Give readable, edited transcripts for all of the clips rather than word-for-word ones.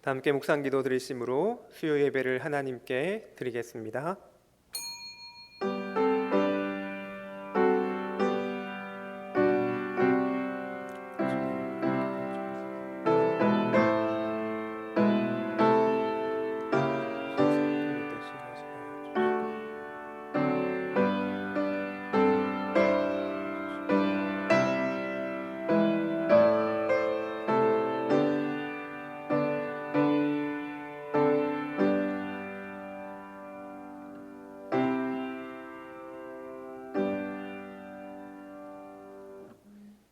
다 함께 묵상기도 드리심으로 수요 예배를 하나님께 드리겠습니다.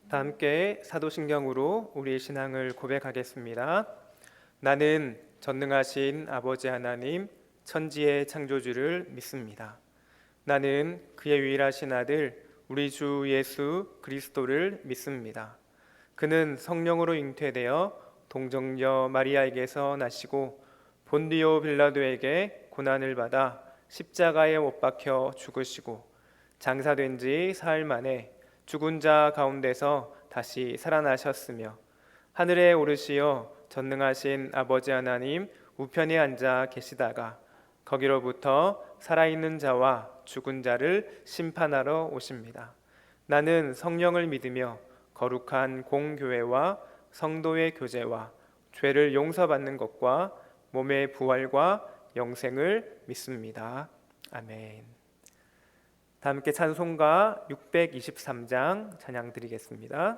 다 함께 사도신경으로 우리의 신앙을 고백하겠습니다. 나는 전능하신 아버지 하나님 천지의 창조주를 믿습니다. 나는 그의 유일하신 아들 우리 주 예수 그리스도를 믿습니다. 그는 성령으로 잉태되어 동정녀 마리아에게서 나시고 본디오 빌라도에게 고난을 받아 십자가에 못 박혀 죽으시고 장사된 지 사흘 만에 죽은 자 가운데서 다시 살아나셨으며 하늘에 오르시어 전능하신 아버지 하나님 우편에 앉아 계시다가 거기로부터 살아있는 자와 죽은 자를 심판하러 오십니다. 나는 성령을 믿으며 거룩한 공교회와 성도의 교제와 죄를 용서받는 것과 몸의 부활과 영생을 믿습니다. 아멘. 다 함께 찬송가 623장 찬양 드리겠습니다.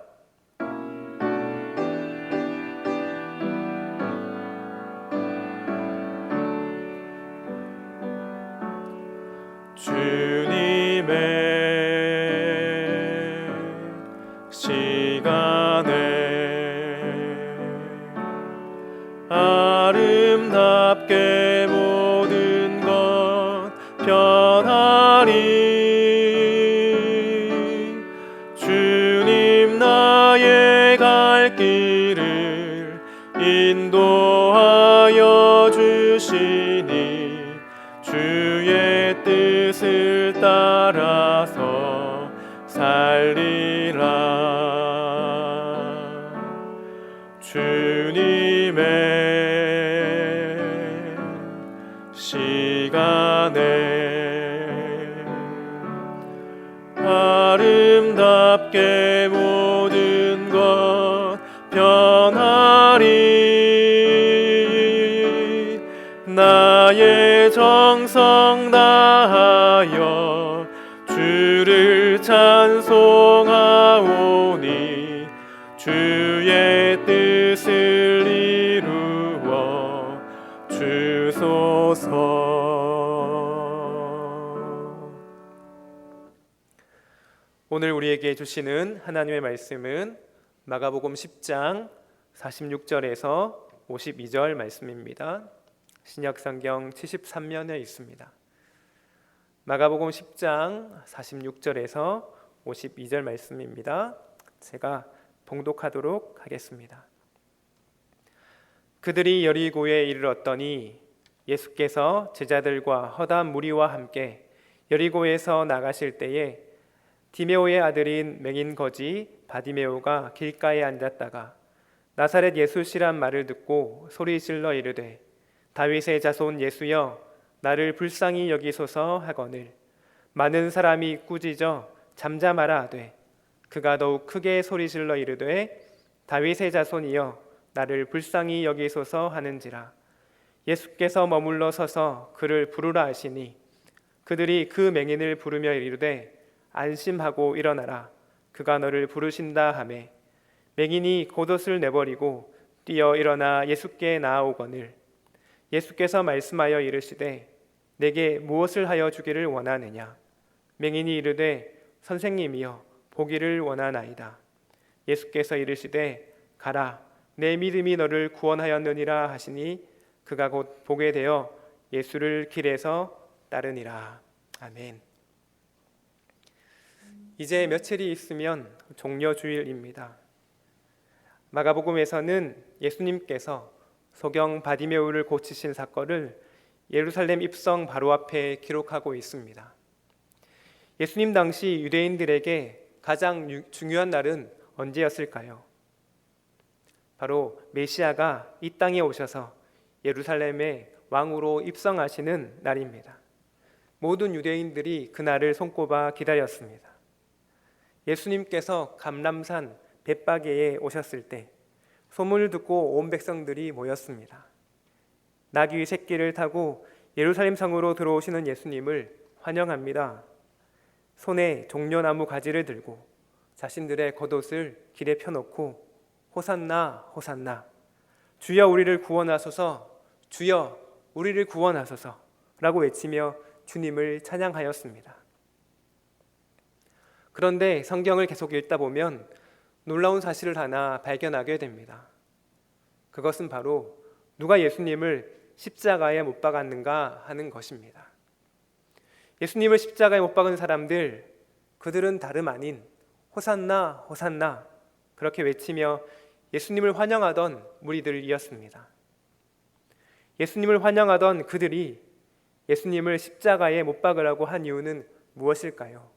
주님의 시간에 아름답게 모든 것 변하리. 길을 인도하여 주시니 주의 뜻을 따라서 살리라. 주님의 시간에 아름답게 모든 것 변하리. 나의 정성 다하여 주를 찬송하오니 주의 뜻을 이루어 주소서. 오늘 우리에게 주시는 하나님의 말씀은 마가복음 10장 46절에서 52절 말씀입니다. 신약성경 73면에 있습니다. 마가복음 10장 46절에서 52절 말씀입니다. 제가 봉독하도록 하겠습니다. 그들이 여리고에 이르렀더니 예수께서 제자들과 허다한 무리와 함께 여리고에서 나가실 때에 디메오의 아들인 맹인 거지 바디메오가 길가에 앉았다가 나사렛 예수시란 말을 듣고 소리질러 이르되 다윗의 자손 예수여 나를 불쌍히 여기소서 하거늘 많은 사람이 꾸짖어 잠잠하라 하되 그가 더욱 크게 소리질러 이르되 다윗의 자손이여 나를 불쌍히 여기소서 하는지라. 예수께서 머물러 서서 그를 부르라 하시니 그들이 그 맹인을 부르며 이르되 안심하고 일어나라 그가 너를 부르신다 하매 맹인이 겉옷을 내버리고 뛰어 일어나 예수께 나아오거늘 예수께서 말씀하여 이르시되 내게 무엇을 하여 주기를 원하느냐. 맹인이 이르되 선생님이여 보기를 원하나이다. 예수께서 이르시되 가라 내 믿음이 너를 구원하였느니라 하시니 그가 곧 보게 되어 예수를 길에서 따르니라. 아멘. 이제 며칠이 있으면 종려주일입니다. 마가복음에서는 예수님께서 소경 바디메오를 고치신 사건을 예루살렘 입성 바로 앞에 기록하고 있습니다. 예수님 당시 유대인들에게 가장 중요한 날은 언제였을까요? 바로 메시아가 이 땅에 오셔서 예루살렘의 왕으로 입성하시는 날입니다. 모든 유대인들이 그날을 손꼽아 기다렸습니다. 예수님께서 감람산 벳바게에 오셨을 때 소문을 듣고 온 백성들이 모였습니다. 나귀 새끼를 타고 예루살렘 성으로 들어오시는 예수님을 환영합니다. 손에 종려나무 가지를 들고 자신들의 겉옷을 길에 펴놓고 호산나 호산나, 주여 우리를 구원하소서, 주여 우리를 구원하소서 라고 외치며 주님을 찬양하였습니다. 그런데 성경을 계속 읽다 보면 놀라운 사실을 하나 발견하게 됩니다. 그것은 바로 누가 예수님을 십자가에 못 박았는가 하는 것입니다. 예수님을 십자가에 못 박은 사람들, 그들은 다름 아닌 호산나 호산나 그렇게 외치며 예수님을 환영하던 무리들이었습니다. 예수님을 환영하던 그들이 예수님을 십자가에 못 박으라고 한 이유는 무엇일까요?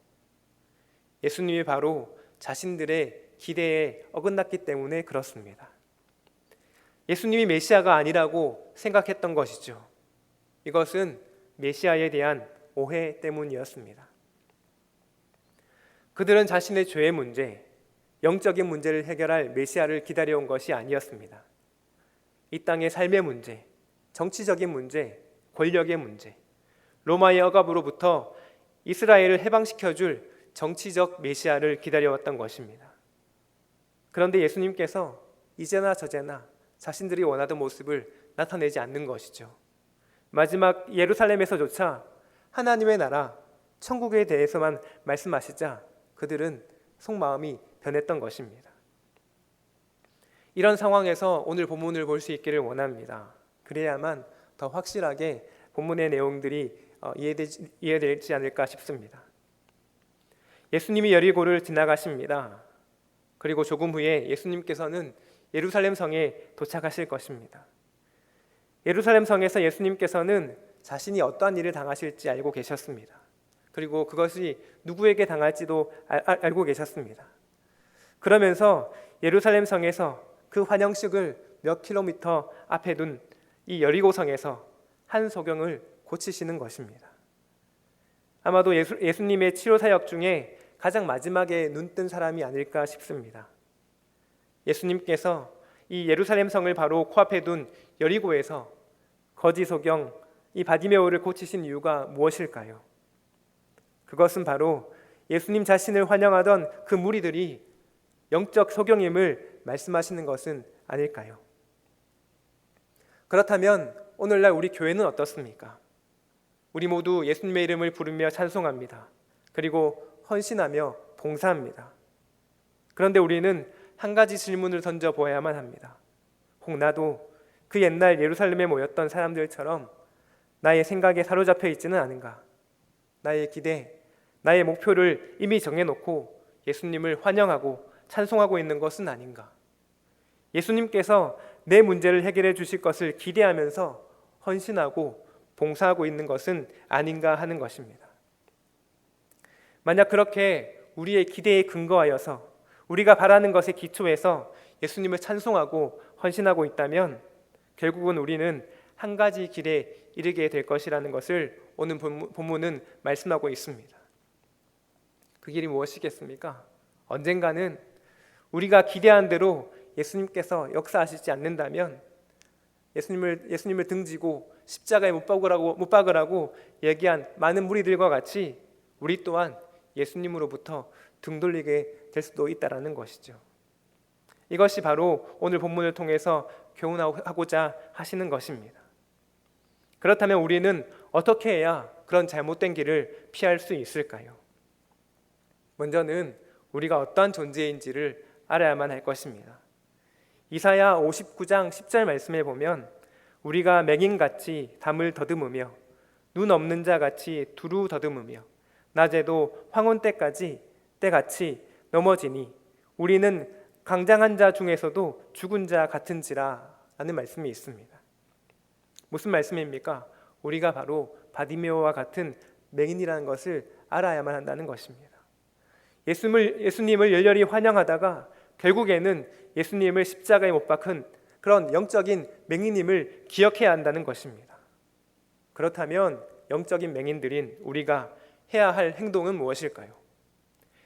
예수님이 바로 자신들의 기대에 어긋났기 때문에 그렇습니다. 예수님이 메시아가 아니라고 생각했던 것이죠. 이것은 메시아에 대한 오해 때문이었습니다. 그들은 자신의 죄의 문제, 영적인 문제를 해결할 메시아를 기다려온 것이 아니었습니다. 이 땅의 삶의 문제, 정치적인 문제, 권력의 문제, 로마의 억압으로부터 이스라엘을 해방시켜줄 정치적 메시아를 기다려왔던 것입니다. 그런데 예수님께서 이제나 저제나 자신들이 원하던 모습을 나타내지 않는 것이죠. 마지막 예루살렘에서조차 하나님의 나라, 천국에 대해서만 말씀하시자 그들은 속마음이 변했던 것입니다. 이런 상황에서 오늘 본문을 볼 수 있기를 원합니다. 그래야만 더 확실하게 본문의 내용들이 이해되지 않을까 싶습니다. 예수님이 여리고를 지나가십니다. 그리고 조금 후에 예수님께서는 예루살렘 성에 도착하실 것입니다. 예루살렘 성에서 예수님께서는 자신이 어떠한 일을 당하실지 알고 계셨습니다. 그리고 그것이 누구에게 당할지도 알고 계셨습니다. 그러면서 예루살렘 성에서 그 환영식을 몇 킬로미터 앞에 둔 이 여리고 성에서 한 소경을 고치시는 것입니다. 아마도 예수님의 치료 사역 중에 가장 마지막에 눈뜬 사람이 아닐까 싶습니다. 예수님께서 이 예루살렘 성을 바로 코앞에 둔 여리고에서 거지 소경 이 바디메오를 고치신 이유가 무엇일까요? 그것은 바로 예수님 자신을 환영하던 그 무리들이 영적 소경임을 말씀하시는 것은 아닐까요? 그렇다면 오늘날 우리 교회는 어떻습니까? 우리 모두 예수님의 이름을 부르며 찬송합니다. 그리고 헌신하며 봉사합니다. 그런데 우리는 한 가지 질문을 던져보아야만 합니다. 혹 나도 그 옛날 예루살렘에 모였던 사람들처럼 나의 생각에 사로잡혀 있지는 않은가? 나의 기대, 나의 목표를 이미 정해놓고 예수님을 환영하고 찬송하고 있는 것은 아닌가? 예수님께서 내 문제를 해결해 주실 것을 기대하면서 헌신하고 봉사하고 있는 것은 아닌가 하는 것입니다. 만약 그렇게 우리의 기대에 근거하여서 우리가 바라는 것에 기초해서 예수님을 찬송하고 헌신하고 있다면 결국은 우리는 한 가지 길에 이르게 될 것이라는 것을 오늘 본문은 말씀하고 있습니다. 그 길이 무엇이겠습니까? 언젠가는 우리가 기대한 대로 예수님께서 역사하시지 않는다면 예수님을 등지고 십자가에 못 박으라고 얘기한 많은 무리들과 같이 우리 또한 예수님으로부터 등 돌리게 될 수도 있다라는 것이죠. 이것이 바로 오늘 본문을 통해서 교훈하고자 하시는 것입니다. 그렇다면 우리는 어떻게 해야 그런 잘못된 길을 피할 수 있을까요? 먼저는 우리가 어떠한 존재인지를 알아야만 할 것입니다. 이사야 59장 10절 말씀에 보면 우리가 맹인같이 담을 더듬으며 눈 없는 자같이 두루 더듬으며 낮에도 황혼 때같이 넘어지니 우리는 강장한 자 중에서도 죽은 자 같은지라 라는 말씀이 있습니다. 무슨 말씀입니까? 우리가 바로 바디메오와 같은 맹인이라는 것을 알아야만 한다는 것입니다. 예수님을 열렬히 환영하다가 결국에는 예수님을 십자가에 못 박은 그런 영적인 맹인임을 기억해야 한다는 것입니다. 그렇다면 영적인 맹인들인 우리가 해야 할 행동은 무엇일까요?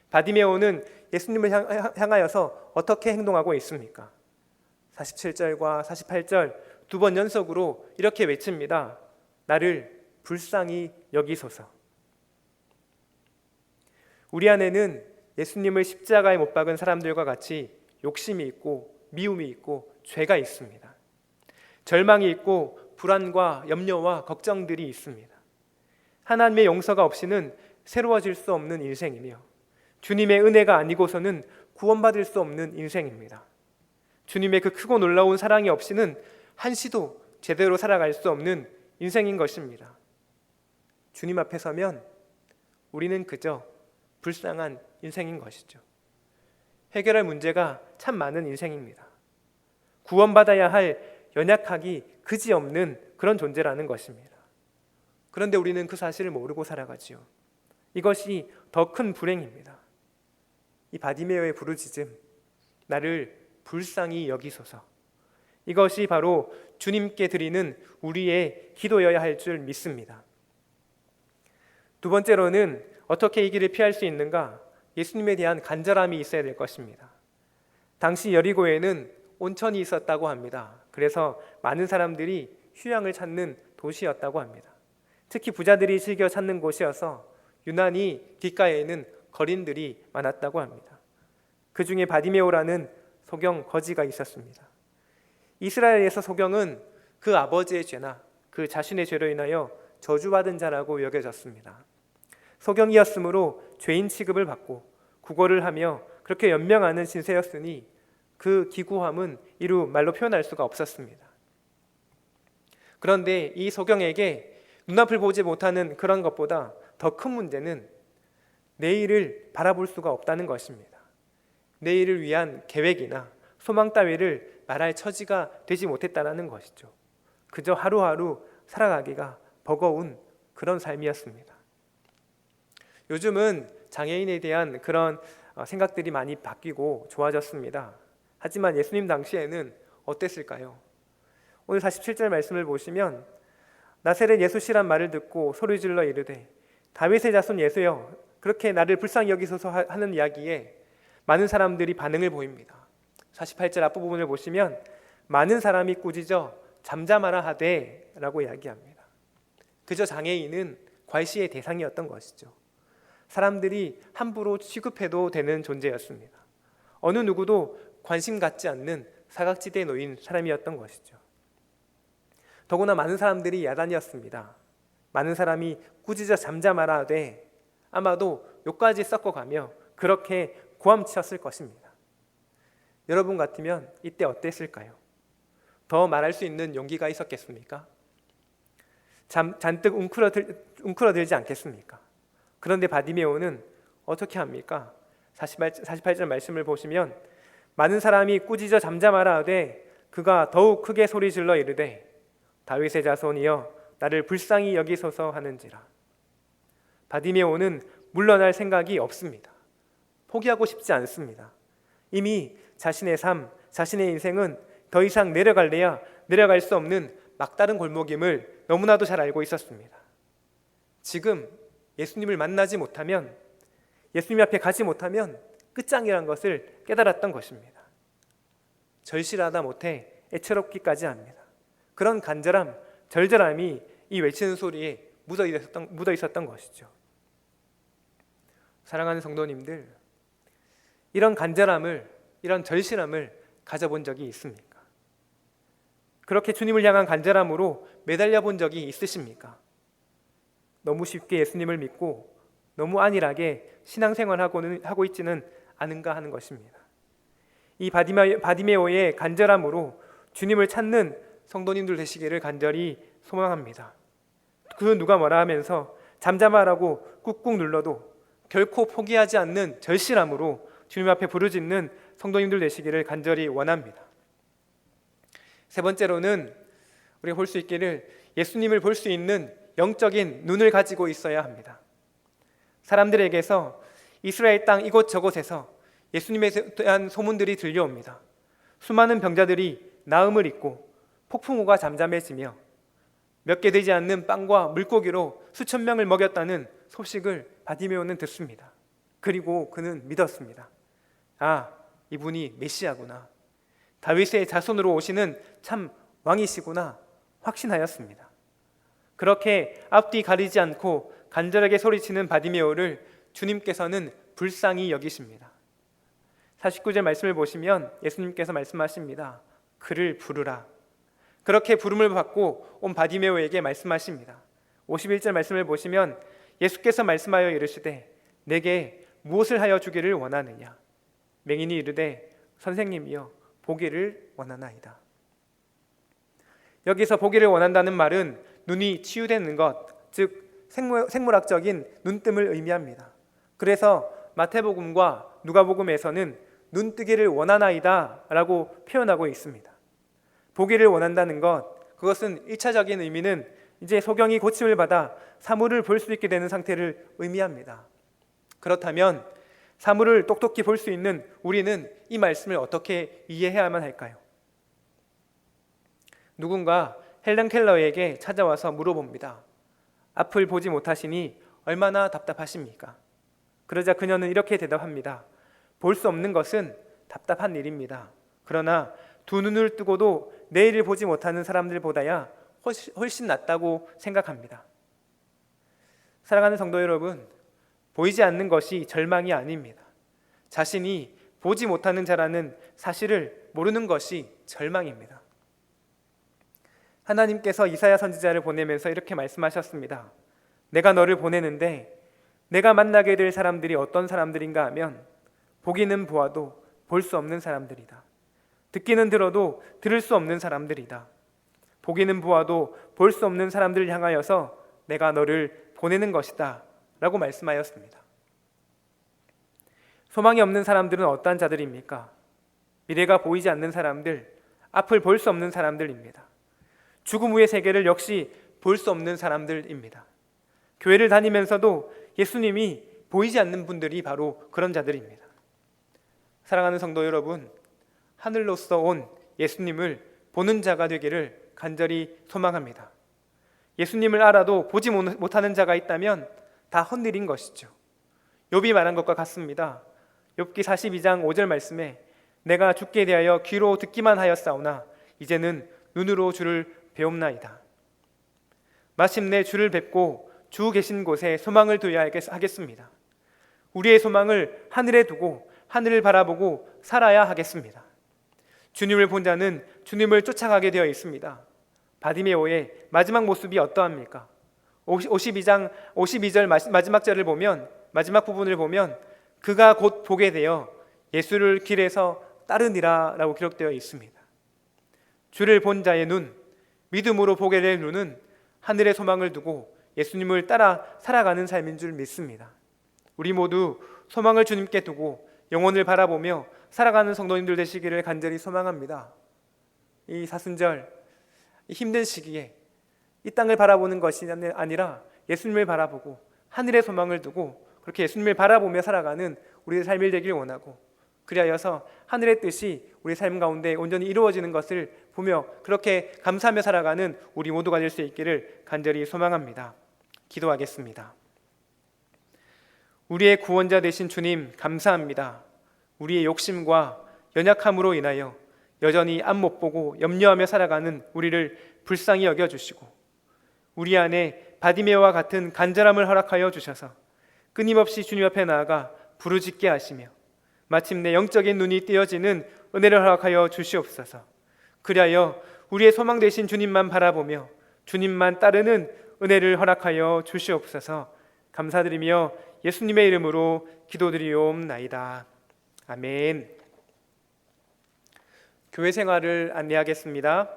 바디메오는 예수님을 향하여서 어떻게 행동하고 있습니까? 47절과 48절 두 번 연속으로 이렇게 외칩니다. 나를 불쌍히 여기소서. 우리 안에는 예수님을 십자가에 못 박은 사람들과 같이 욕심이 있고 미움이 있고 죄가 있습니다. 절망이 있고 불안과 염려와 걱정들이 있습니다. 하나님의 용서가 없이는 새로워질 수 없는 인생이며 주님의 은혜가 아니고서는 구원받을 수 없는 인생입니다. 주님의 그 크고 놀라운 사랑이 없이는 한시도 제대로 살아갈 수 없는 인생인 것입니다. 주님 앞에 서면 우리는 그저 불쌍한 인생인 것이죠. 해결할 문제가 참 많은 인생입니다. 구원받아야 할 연약하기 그지없는 그런 존재라는 것입니다. 그런데 우리는 그 사실을 모르고 살아가지요. 이것이 더 큰 불행입니다. 이 바디메오의 부르짖음, 나를 불쌍히 여기소서. 이것이 바로 주님께 드리는 우리의 기도여야 할 줄 믿습니다. 두 번째로는 어떻게 이 길을 피할 수 있는가? 예수님에 대한 간절함이 있어야 될 것입니다. 당시 여리고에는 온천이 있었다고 합니다. 그래서 많은 사람들이 휴양을 찾는 도시였다고 합니다. 특히 부자들이 즐겨 찾는 곳이어서 유난히 뒷가에는 거린들이 많았다고 합니다. 그 중에 바디메오라는 소경 거지가 있었습니다. 이스라엘에서 소경은 그 아버지의 죄나 그 자신의 죄로 인하여 저주받은 자라고 여겨졌습니다. 소경이었으므로 죄인 취급을 받고 구걸을 하며 그렇게 연명하는 신세였으니 그 기구함은 이루 말로 표현할 수가 없었습니다. 그런데 이 소경에게 눈앞을 보지 못하는 그런 것보다 더 큰 문제는 내일을 바라볼 수가 없다는 것입니다. 내일을 위한 계획이나 소망 따위를 말할 처지가 되지 못했다는 것이죠. 그저 하루하루 살아가기가 버거운 그런 삶이었습니다. 요즘은 장애인에 대한 그런 생각들이 많이 바뀌고 좋아졌습니다. 하지만 예수님 당시에는 어땠을까요? 오늘 47절 말씀을 보시면 나세렛 예수시란 말을 듣고 소리질러 이르되 다윗의 자손 예수여 그렇게 나를 불쌍히 여기소서 하는 이야기에 많은 사람들이 반응을 보입니다. 48절 앞부분을 보시면 많은 사람이 꾸짖어 잠잠하라 하되 라고 이야기합니다. 그저 장애인은 괄시의 대상이었던 것이죠. 사람들이 함부로 취급해도 되는 존재였습니다. 어느 누구도 관심 갖지 않는 사각지대에 놓인 사람이었던 것이죠. 더구나 많은 사람들이 야단이었습니다. 많은 사람이 꾸짖어 잠잠하라 하되 아마도 욕까지 섞어가며 그렇게 고함치었을 것입니다. 여러분 같으면 이때 어땠을까요? 더 말할 수 있는 용기가 있었겠습니까? 잔뜩 웅크러들지 않겠습니까? 그런데 바디메오는 어떻게 합니까? 48절 말씀을 보시면 많은 사람이 꾸짖어 잠잠하라 하되 그가 더욱 크게 소리질러 이르되 다윗의 자손이여 나를 불쌍히 여기소서 하는지라. 바디메오는 물러날 생각이 없습니다. 포기하고 싶지 않습니다. 이미 자신의 삶, 자신의 인생은 더 이상 내려갈래야 내려갈 수 없는 막다른 골목임을 너무나도 잘 알고 있었습니다. 지금 예수님을 만나지 못하면, 예수님 앞에 가지 못하면 끝장이란 것을 깨달았던 것입니다. 절실하다 못해 애처롭기까지 합니다. 그런 간절함, 절절함이 이 외치는 소리에 묻어 있었던 것이죠. 사랑하는 성도님들, 이런 간절함을, 이런 절실함을 가져본 적이 있습니까? 그렇게 주님을 향한 간절함으로 매달려 본 적이 있으십니까? 너무 쉽게 예수님을 믿고 너무 안일하게 신앙생활하고 있지는 않은가 하는 것입니다. 이 바디메오의 간절함으로 주님을 찾는 성도님들 되시기를 간절히 소망합니다. 그 누가 뭐라 하면서 잠잠하라고 꾹꾹 눌러도 결코 포기하지 않는 절실함으로 주님 앞에 부르짖는 성도님들 되시기를 간절히 원합니다. 세 번째로는 우리가 볼 수 있기를 예수님을 볼 수 있는 영적인 눈을 가지고 있어야 합니다. 사람들에게서 이스라엘 땅 이곳저곳에서 예수님에 대한 소문들이 들려옵니다. 수많은 병자들이 나음을 입고 폭풍우가 잠잠해지며 몇 개 되지 않는 빵과 물고기로 수천 명을 먹였다는 소식을 바디메오는 듣습니다. 그리고 그는 믿었습니다. 아, 이분이 메시아구나. 다윗의 자손으로 오시는 참 왕이시구나 확신하였습니다. 그렇게 앞뒤 가리지 않고 간절하게 소리치는 바디메오를 주님께서는 불쌍히 여기십니다. 49절 말씀을 보시면 예수님께서 말씀하십니다. 그를 부르라. 그렇게 부름을 받고 온 바디메오에게 말씀하십니다. 51절 말씀을 보시면 예수께서 말씀하여 이르시되 내게 무엇을 하여 주기를 원하느냐. 맹인이 이르되 선생님이여 보기를 원하나이다. 여기서 보기를 원한다는 말은 눈이 치유되는 것, 즉 생물학적인 눈뜸을 의미합니다. 그래서 마태복음과 누가복음에서는 눈뜨기를 원하나이다 라고 표현하고 있습니다. 보기를 원한다는 것, 그것은 1차적인 의미는 이제 소경이 고침을 받아 사물을 볼 수 있게 되는 상태를 의미합니다. 그렇다면 사물을 똑똑히 볼 수 있는 우리는 이 말씀을 어떻게 이해해야만 할까요? 누군가 헬렌 켈러에게 찾아와서 물어봅니다. 앞을 보지 못하시니 얼마나 답답하십니까? 그러자 그녀는 이렇게 대답합니다. 볼 수 없는 것은 답답한 일입니다. 그러나 두 눈을 뜨고도 내일을 보지 못하는 사람들보다야 훨씬 낫다고 생각합니다. 사랑하는 성도 여러분, 보이지 않는 것이 절망이 아닙니다. 자신이 보지 못하는 자라는 사실을 모르는 것이 절망입니다. 하나님께서 이사야 선지자를 보내면서 이렇게 말씀하셨습니다. 내가 너를 보내는데 내가 만나게 될 사람들이 어떤 사람들인가 하면 보기는 보아도 볼 수 없는 사람들이다. 듣기는 들어도 들을 수 없는 사람들이다. 보기는 보아도 볼 수 없는 사람들을 향하여서 내가 너를 보내는 것이다 라고 말씀하였습니다. 소망이 없는 사람들은 어떠한 자들입니까? 미래가 보이지 않는 사람들, 앞을 볼 수 없는 사람들입니다. 죽음 후의 세계를 역시 볼 수 없는 사람들입니다. 교회를 다니면서도 예수님이 보이지 않는 분들이 바로 그런 자들입니다. 사랑하는 성도 여러분, 하늘로서 온 예수님을 보는 자가 되기를 간절히 소망합니다. 예수님을 알아도 보지 못하는 자가 있다면 다 헛일인 것이죠. 욥이 말한 것과 같습니다. 욥기 42장 5절 말씀에 내가 주께 대하여 귀로 듣기만 하였사오나 이제는 눈으로 주를 배움나이다. 마침내 주를 뵙고 주 계신 곳에 소망을 둬야 하겠습니다. 우리의 소망을 하늘에 두고 하늘을 바라보고 살아야 하겠습니다. 주님을 본 자는 주님을 쫓아가게 되어 있습니다. 바디메오의 마지막 모습이 어떠합니까? 52절 마지막 절을 보면, 마지막 부분을 보면 그가 곧 보게 되어 예수를 길에서 따르니라 라고 기록되어 있습니다. 주를 본 자의 눈, 믿음으로 보게 될 눈은 하늘의 소망을 두고 예수님을 따라 살아가는 삶인 줄 믿습니다. 우리 모두 소망을 주님께 두고 영혼을 바라보며 살아가는 성도님들 되시기를 간절히 소망합니다. 이 사순절, 이 힘든 시기에 이 땅을 바라보는 것이 아니라 예수님을 바라보고 하늘의 소망을 두고 그렇게 예수님을 바라보며 살아가는 우리의 삶이 되길 원하고, 그리하여서 하늘의 뜻이 우리 삶 가운데 온전히 이루어지는 것을 보며 그렇게 감사하며 살아가는 우리 모두가 될 수 있기를 간절히 소망합니다. 기도하겠습니다. 우리의 구원자 되신 주님 감사합니다. 우리의 욕심과 연약함으로 인하여 여전히 앞 못 보고 염려하며 살아가는 우리를 불쌍히 여겨주시고 우리 안에 바디메오와 같은 간절함을 허락하여 주셔서 끊임없이 주님 앞에 나아가 부르짖게 하시며 마침내 영적인 눈이 띄어지는 은혜를 허락하여 주시옵소서. 그리하여 우리의 소망 되신 주님만 바라보며 주님만 따르는 은혜를 허락하여 주시옵소서. 감사드리며 예수님의 이름으로 기도드리옵나이다. 아멘. 교회 생활을 안내하겠습니다.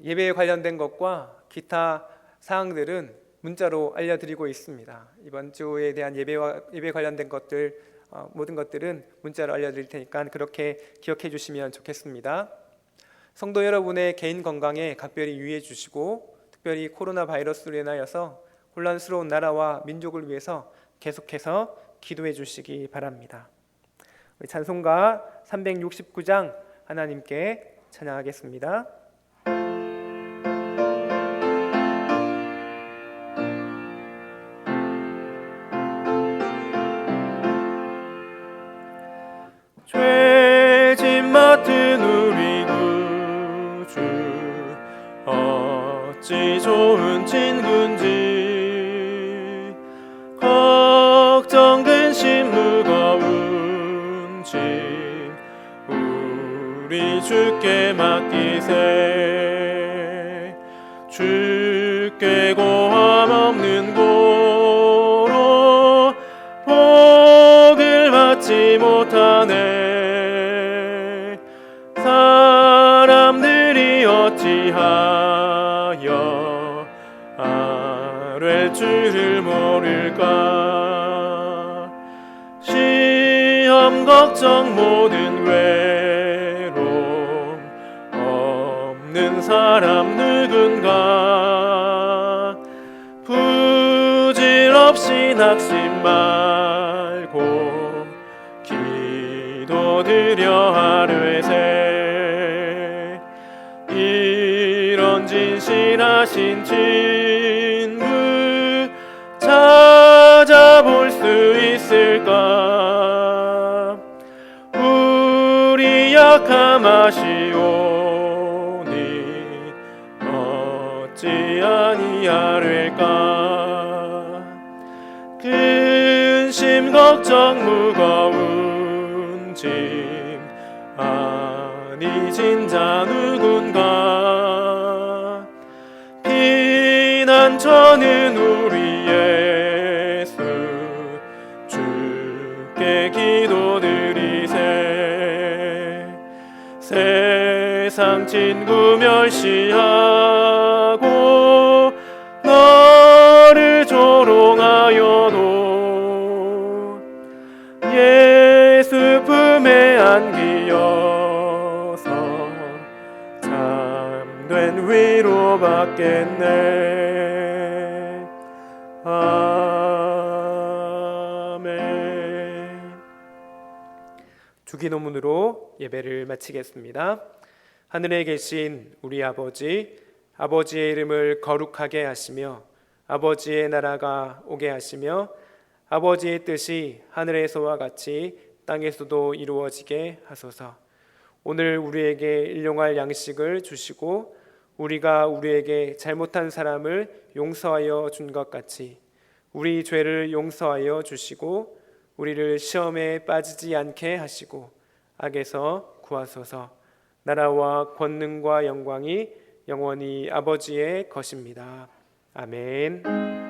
예배에 관련된 것과 기타 사항들은 문자로 알려드리고 있습니다. 이번 주에 대한 예배 관련된 것들, 모든 것들은 문자로 알려드릴 테니까 그렇게 기억해 주시면 좋겠습니다. 성도 여러분의 개인 건강에 각별히 유의해 주시고, 특별히 코로나 바이러스로 인하여서 혼란스러운 나라와 민족을 위해서 계속해서 기도해 주시기 바랍니다. 찬송가 369장 하나님께 찬양하겠습니다. 죄짐 맡은 우리 구주 어찌 좋은 친구인지 걱정 근심 무거운 짐 우리 주께 맡기세. 주께 고함 없는 고로 복을 받지 못하네. 사람들이 어찌하여 아뢰 줄을 모를까. 시험 걱정 모든 외로움 없는 사람 누군가. 부질없이 낙심 말고 기도드려 아뢰세. 이런 진실하신 친구 찾아볼 수 있을까. 우리 약함 아시오니 어찌 아니하릴까. 근심 걱정 무거운 짐 아니 진자 누군가. 피난처는 우리 예수 주께 기도드리세. 세상 친구 멸시하고 너를 조롱하여도 예수 품에 안기어서 참된 위로 받겠네. 아멘. 주기도문으로 예배를 마치겠습니다. 하늘에 계신 우리 아버지, 아버지의 이름을 거룩하게 하시며 아버지의 나라가 오게 하시며 아버지의 뜻이 하늘에서와 같이 땅에서도 이루어지게 하소서. 오늘 우리에게 일용할 양식을 주시고 우리가 우리에게 잘못한 사람을 용서하여 준 것 같이 우리 죄를 용서하여 주시고 우리를 시험에 빠지지 않게 하시고 악에서 구하소서. 나라와 권능과 영광이 영원히 아버지의 것입니다. 아멘.